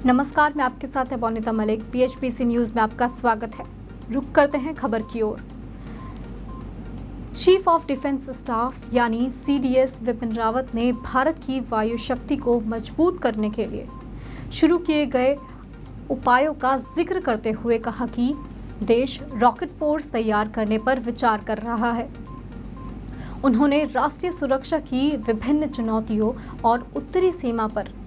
नमस्कार, मैं आपके साथ है बोनिता मलिक। PHPC न्यूज़ में आपका स्वागत है। रुक करते हैं खबर की ओर। चीफ ऑफ डिफेंस स्टाफ यानी CDS विपिन रावत ने भारत की वायु शक्ति को मजबूत करने के लिए शुरू किए गए उपायों का जिक्र करते हुए कहा कि देश रॉकेट फोर्स तैयार करने पर विचार कर रहा है। उन्होंने राष्ट्रीय सुरक्षा की विभिन्न चुनौतियों और उत्तरी सीमा पर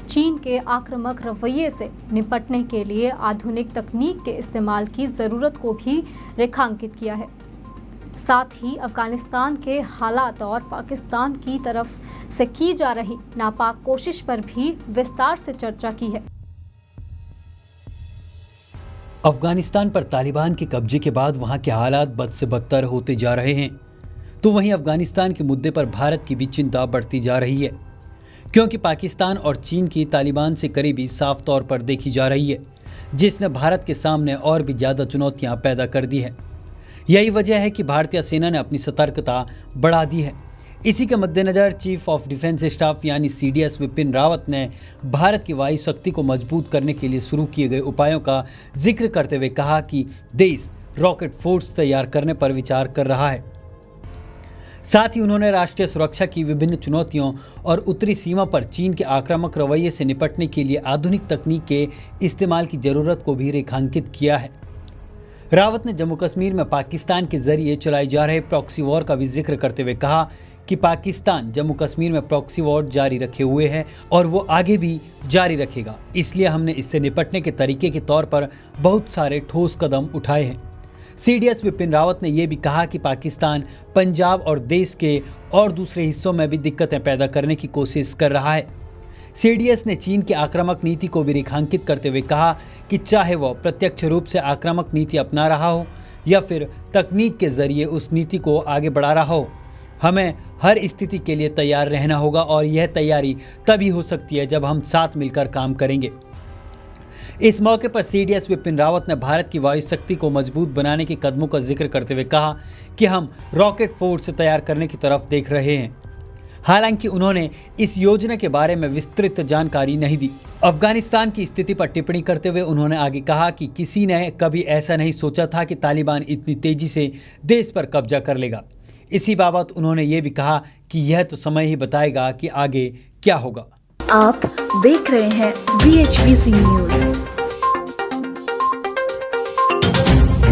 चीन के आक्रामक रवैये से निपटने के लिए आधुनिक तकनीक के इस्तेमाल की ज़रूरत को भी रेखांकित किया है। साथ ही अफगानिस्तान के हालात और पाकिस्तान की तरफ से की जा रही नापाक कोशिश पर भी विस्तार से चर्चा की है। अफगानिस्तान पर तालिबान के कब्जे के बाद वहां के हालात बद से बदतर होते जा रहे हैं, तो वहीं अफगानिस्तान के मुद्दे पर भारत की भी चिंता बढ़ती जा रही है, क्योंकि पाकिस्तान और चीन की तालिबान से करीबी साफ तौर पर देखी जा रही है, जिसने भारत के सामने और भी ज़्यादा चुनौतियां पैदा कर दी हैं। यही वजह है कि भारतीय सेना ने अपनी सतर्कता बढ़ा दी है। इसी के मद्देनज़र चीफ ऑफ डिफेंस स्टाफ यानी CDS विपिन रावत ने भारत की वायु शक्ति को मजबूत करने के लिए शुरू किए गए उपायों का जिक्र करते हुए कहा कि देश रॉकेट फोर्स तैयार करने पर विचार कर रहा है। साथ ही उन्होंने राष्ट्रीय सुरक्षा की विभिन्न चुनौतियों और उत्तरी सीमा पर चीन के आक्रामक रवैये से निपटने के लिए आधुनिक तकनीक के इस्तेमाल की जरूरत को भी रेखांकित किया है। रावत ने जम्मू कश्मीर में पाकिस्तान के जरिए चलाए जा रहे प्रॉक्सी वॉर का भी जिक्र करते हुए कहा कि पाकिस्तान जम्मू कश्मीर में प्रॉक्सी वॉर जारी रखे हुए है और वो आगे भी जारी रखेगा। इसलिए हमने इससे निपटने के तरीके के तौर पर बहुत सारे ठोस कदम उठाए हैं। CDS विपिन रावत ने यह भी कहा कि पाकिस्तान पंजाब और देश के और दूसरे हिस्सों में भी दिक्कतें पैदा करने की कोशिश कर रहा है। CDS ने चीन की आक्रामक नीति को भी रेखांकित करते हुए कहा कि चाहे वह प्रत्यक्ष रूप से आक्रामक नीति अपना रहा हो या फिर तकनीक के जरिए उस नीति को आगे बढ़ा रहा हो, हमें हर स्थिति के लिए तैयार रहना होगा और यह तैयारी तभी हो सकती है जब हम साथ मिलकर काम करेंगे। इस मौके पर CDS विपिन रावत ने भारत की वायु शक्ति को मजबूत बनाने के कदमों का जिक्र करते हुए कहा कि हम रॉकेट फोर्स तैयार करने की तरफ देख रहे हैं। हालांकि उन्होंने इस योजना के बारे में विस्तृत जानकारी नहीं दी। अफगानिस्तान की स्थिति पर टिप्पणी करते हुए उन्होंने आगे कहा कि किसी ने कभी ऐसा नहीं सोचा था कि तालिबान इतनी तेजी से देश पर कब्जा कर लेगा। इसी बाबत उन्होंने ये भी कहा कि यह तो समय ही बताएगा कि आगे क्या होगा। आप देख रहे हैं BHPC न्यूज।